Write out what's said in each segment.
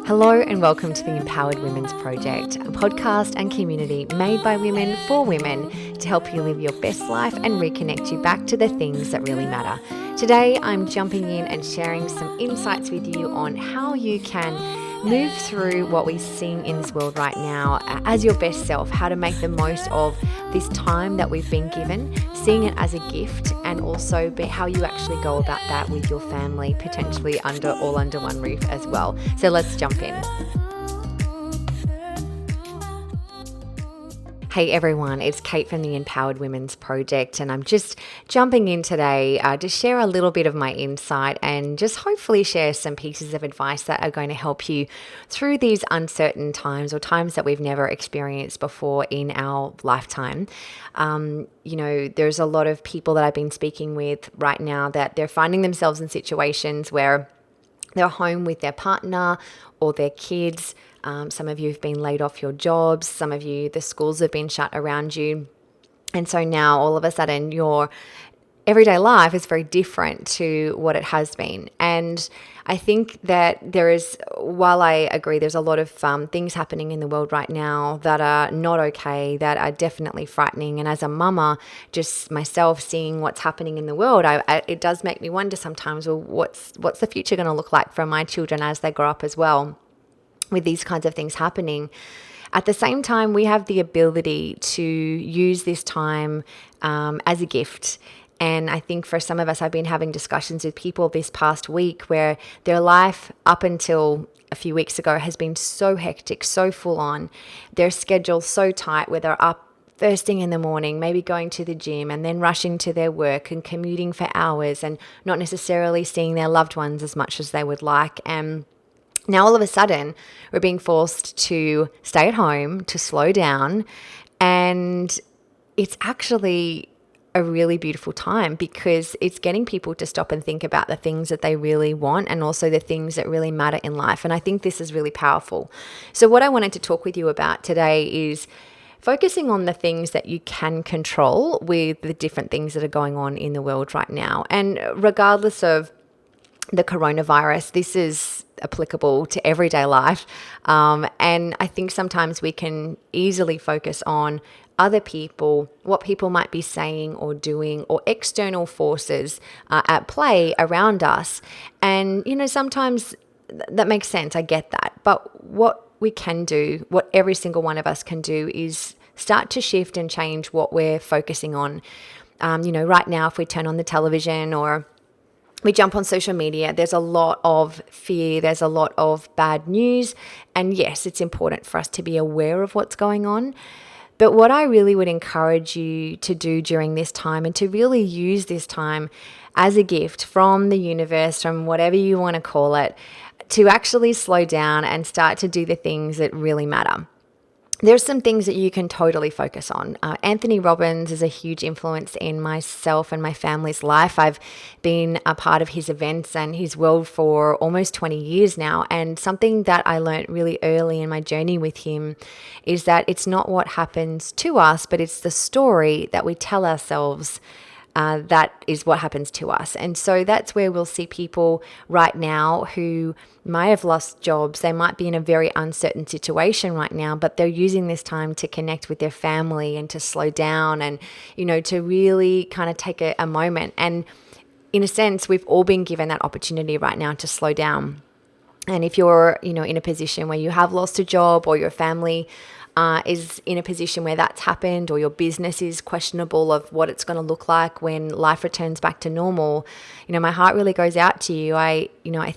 Hello and welcome to the Empowered Women's Project, a podcast and community made by women for women to help you live your best life and reconnect you back to the things that really matter. Today, I'm jumping in and sharing some insights with you on how you can move through what we're seeing in this world right now as your best self, how to make the most of this time that we've been given, seeing it as a gift, and also how you actually go about that with your family, potentially all under one roof as well. So let's jump in. Hey everyone, it's Kate from the Empowered Women's Project, and I'm just jumping in today to share a little bit of my insight and just hopefully share some pieces of advice that are going to help you through these uncertain times or times that we've never experienced before in our lifetime. There's a lot of people that I've been speaking with right now that they're finding themselves in situations where they're home with their partner or their kids. Some of you have been laid off your jobs. Some of you, the schools have been shut around you. And so now all of a sudden your everyday life is very different to what it has been. And I think that while I agree there's a lot of things happening in the world right now that are not okay, that are definitely frightening. And as a mama, just myself seeing what's happening in the world, it does make me wonder sometimes, well, what's the future going to look like for my children as they grow up as well, with these kinds of things happening. At the same time, we have the ability to use this time as a gift. And I think for some of us, I've been having discussions with people this past week where their life up until a few weeks ago has been so hectic, so full on, their schedule so tight, where they're up first thing in the morning, maybe going to the gym and then rushing to their work and commuting for hours and not necessarily seeing their loved ones as much as they would like. And now all of a sudden, we're being forced to stay at home, to slow down, and it's actually a really beautiful time because it's getting people to stop and think about the things that they really want and also the things that really matter in life. And I think this is really powerful. So what I wanted to talk with you about today is focusing on the things that you can control with the different things that are going on in the world right now. And regardless of the coronavirus, this is applicable to everyday life. And I think sometimes we can easily focus on other people, what people might be saying or doing, or external forces at play around us. And, sometimes that makes sense. I get that. But what we can do, what every single one of us can do, is start to shift and change what we're focusing on. Right now, if we turn on the television or we jump on social media, there's a lot of fear, there's a lot of bad news. And yes, it's important for us to be aware of what's going on. But what I really would encourage you to do during this time, and to really use this time as a gift from the universe, from whatever you want to call it, to actually slow down and start to do the things that really matter. There's some things that you can totally focus on. Anthony Robbins is a huge influence in myself and my family's life. I've been a part of his events and his world for almost 20 years now. And something that I learned really early in my journey with him is that it's not what happens to us, but it's the story that we tell ourselves that is what happens to us. And so that's where we'll see people right now who might have lost jobs. They might be in a very uncertain situation right now, but they're using this time to connect with their family and to slow down and, to really kind of take a moment. And in a sense, we've all been given that opportunity right now to slow down. And if you're, in a position where you have lost a job, or your family is in a position where that's happened, or your business is questionable of what it's going to look like when life returns back to normal, my heart really goes out to you. I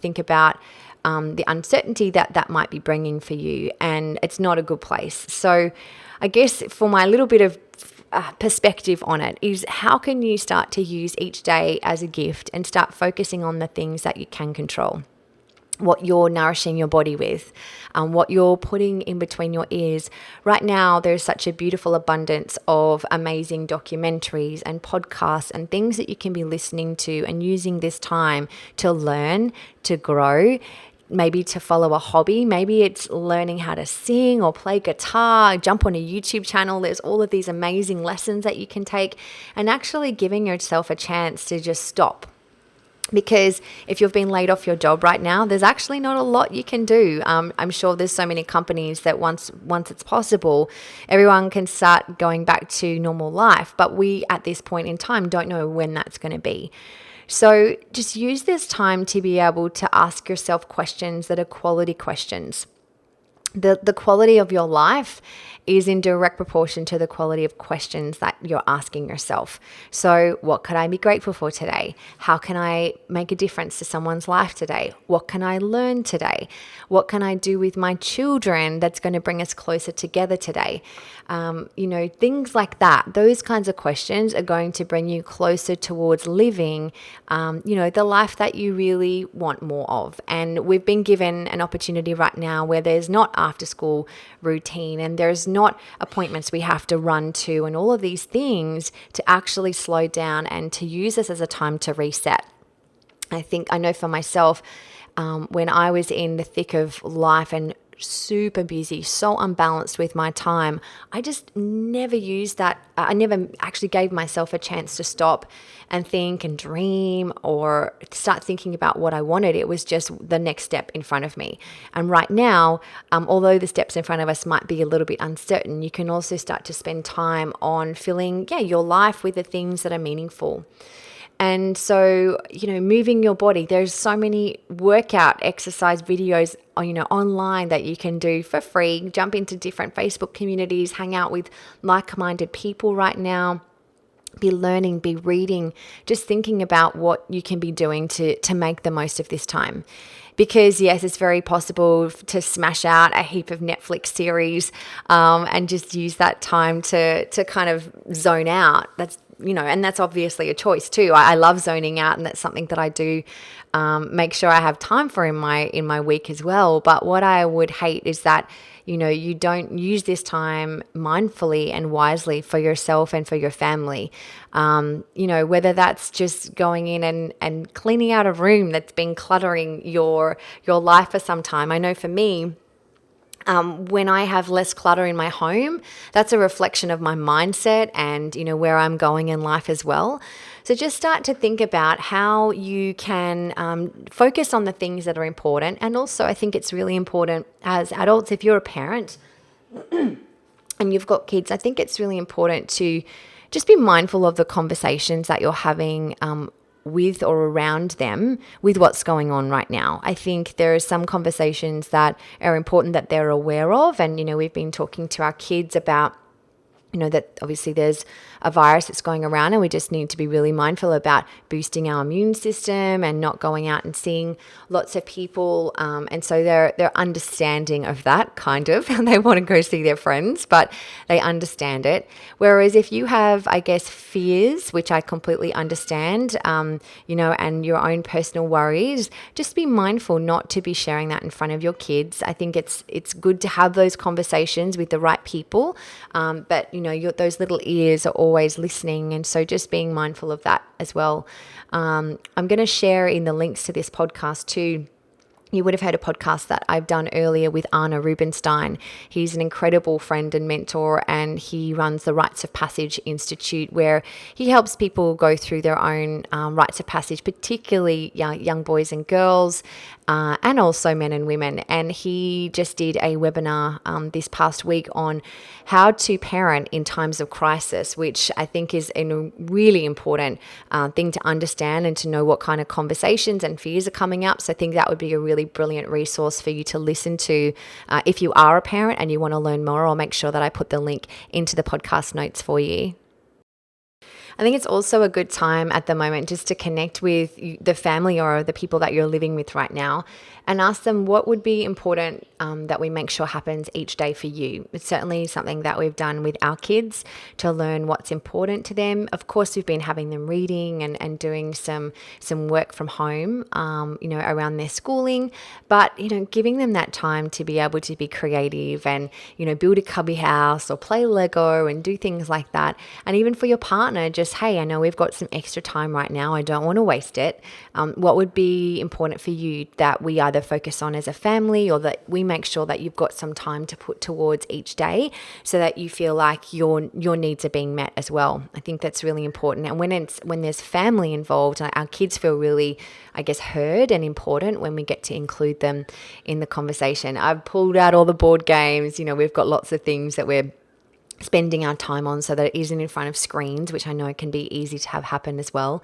think about the uncertainty that might be bringing for you, and it's not a good place. So I guess for my little bit of perspective on it is, how can you start to use each day as a gift and start focusing on the things that you can control? What you're nourishing your body with, what you're putting in between your ears. Right now, there's such a beautiful abundance of amazing documentaries and podcasts and things that you can be listening to and using this time to learn, to grow, maybe to follow a hobby. Maybe it's learning how to sing or play guitar, jump on a YouTube channel. There's all of these amazing lessons that you can take, and actually giving yourself a chance to just stop Because if you've been laid off your job right now, there's actually not a lot you can do. I'm sure there's so many companies that once it's possible, everyone can start going back to normal life. But we, at this point in time, don't know when that's going to be. So just use this time to be able to ask yourself questions that are quality questions. The quality of your life is in direct proportion to the quality of questions that you're asking yourself. So what could I be grateful for today? How can I make a difference to someone's life today? What can I learn today? What can I do with my children that's going to bring us closer together today? Things like that. Those kinds of questions are going to bring you closer towards living, the life that you really want more of. And we've been given an opportunity right now where there's not after school routine and there's not appointments we have to run to and all of these things, to actually slow down and to use this as a time to reset. I know for myself, when I was in the thick of life and super busy, so unbalanced with my time, I just never used that. I never actually gave myself a chance to stop and think and dream or start thinking about what I wanted. It was just the next step in front of me. And right now, although the steps in front of us might be a little bit uncertain, you can also start to spend time on filling your life with the things that are meaningful. And so, moving your body, there's so many workout exercise videos, online that you can do for free. Jump into different Facebook communities, hang out with like-minded people right now. Be learning, be reading, just thinking about what you can be doing to make the most of this time. Because yes, it's very possible to smash out a heap of Netflix series and just use that time to kind of zone out. And that's obviously a choice too. I love zoning out, and that's something that I do make sure I have time for in my week as well. But what I would hate is that you don't use this time mindfully and wisely for yourself and for your family. Whether that's just going in and cleaning out a room that's been cluttering your life for some time. I know for me, when I have less clutter in my home, that's a reflection of my mindset and, where I'm going in life as well. So just start to think about how you can focus on the things that are important. And also, I think it's really important as adults, if you're a parent and you've got kids, I think it's really important to just be mindful of the conversations that you're having with or around them with what's going on right now. I think there are some conversations that are important that they're aware of. And, we've been talking to our kids about, that obviously there's a virus that's going around and we just need to be really mindful about boosting our immune system and not going out and seeing lots of people. And so they're understanding of that kind of, and they want to go see their friends, but they understand it. Whereas if you have, I guess, fears, which I completely understand, and your own personal worries, just be mindful not to be sharing that in front of your kids. I think it's good to have those conversations with the right people, but those little ears are always listening, and so just being mindful of that as well. I'm going to share in the links to this podcast too. You would have heard a podcast that I've done earlier with Anna Rubinstein. He's an incredible friend and mentor, and he runs the Rites of Passage Institute, where he helps people go through their own rites of passage, particularly young boys and girls, and also men and women. And he just did a webinar this past week on how to parent in times of crisis, which I think is a really important thing to understand and to know what kind of conversations and fears are coming up. So I think that would be a really brilliant resource for you to listen to if you are a parent and you want to learn more. I'll make sure that I put the link into the podcast notes for you. I think it's also a good time at the moment just to connect with the family or the people that you're living with right now and ask them what would be important that we make sure happens each day for you. It's certainly something that we've done with our kids to learn what's important to them. Of course, we've been having them reading and doing some work from home, around their schooling, but, giving them that time to be able to be creative and, build a cubby house or play Lego and do things like that. And even for your partner, just just, hey, I know we've got some extra time right now. I don't want to waste it. What would be important for you that we either focus on as a family, or that we make sure that you've got some time to put towards each day so that you feel like your needs are being met as well. I think that's really important. And when there's family involved, our kids feel really, I guess, heard and important when we get to include them in the conversation. I've pulled out all the board games. We've got lots of things that we're spending our time on so that it isn't in front of screens, which I know can be easy to have happen as well.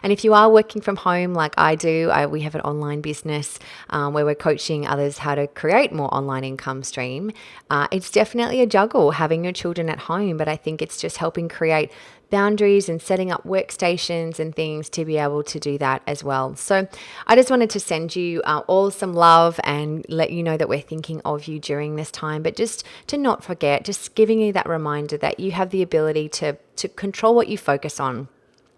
And if you are working from home like I do, we have an online business where we're coaching others how to create more online income stream. It's definitely a juggle having your children at home, but I think it's just helping create boundaries and setting up workstations and things to be able to do that as well. So I just wanted to send you all some love and let you know that we're thinking of you during this time, but just to not forget, just giving you that reminder that you have the ability to control what you focus on.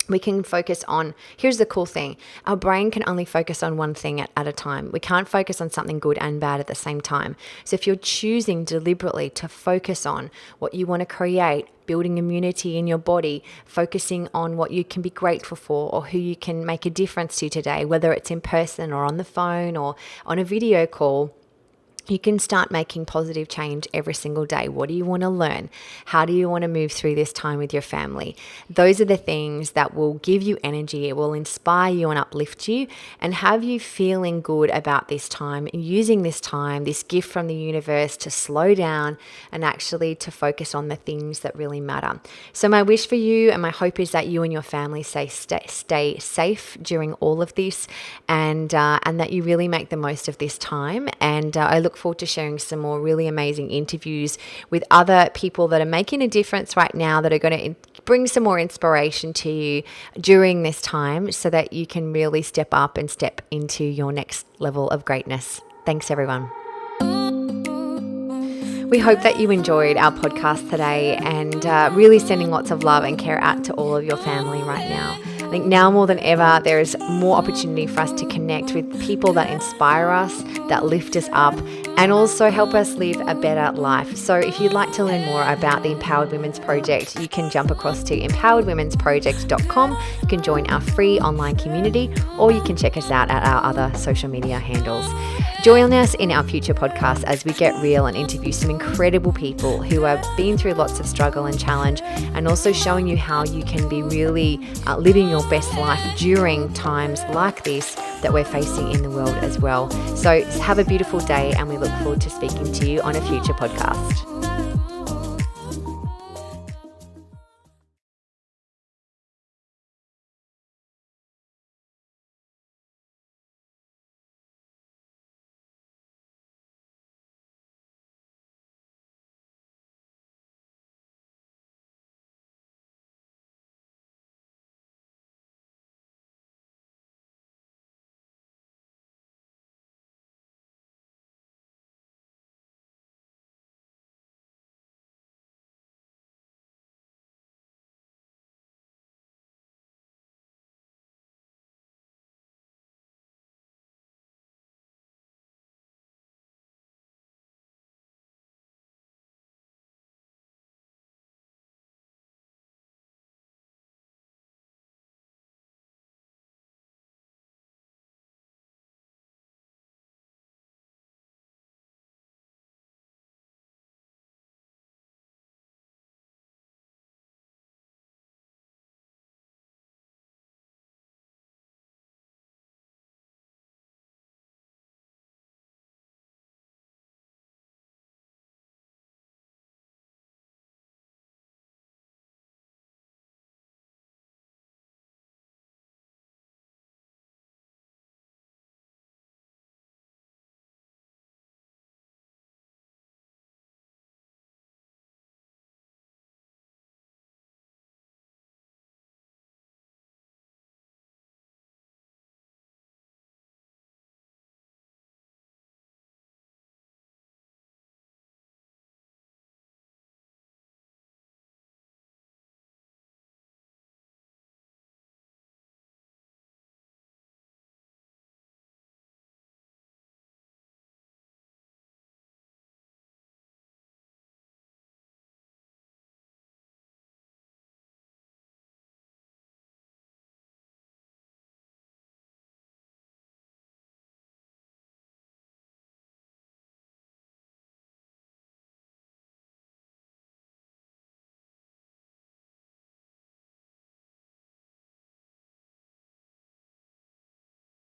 We can focus on, here's the cool thing, our brain can only focus on one thing at a time. We can't focus on something good and bad at the same time. So if you're choosing deliberately to focus on what you want to create, building immunity in your body, focusing on what you can be grateful for or who you can make a difference to today, whether it's in person or on the phone or on a video call, you can start making positive change every single day. What do you want to learn? How do you want to move through this time with your family? Those are the things that will give you energy. It will inspire you and uplift you and have you feeling good about this time, using this time, this gift from the universe to slow down and actually to focus on the things that really matter. So my wish for you and my hope is that you and your family stay safe during all of this and that you really make the most of this time. And I look forward to sharing some more really amazing interviews with other people that are making a difference right now, that are going to bring some more inspiration to you during this time so that you can really step up and step into your next level of greatness. Thanks, everyone. We hope that you enjoyed our podcast today and really sending lots of love and care out to all of your family right now. I think now more than ever, there is more opportunity for us to connect with people that inspire us, that lift us up, and also help us live a better life. So if you'd like to learn more about the Empowered Women's Project, you can jump across to empoweredwomensproject.com. You can join our free online community, or you can check us out at our other social media handles. Join us in our future podcasts as we get real and interview some incredible people who have been through lots of struggle and challenge, and also showing you how you can be really living your best life during times like this that we're facing in the world as well. So have a beautiful day, and we look forward to speaking to you on a future podcast.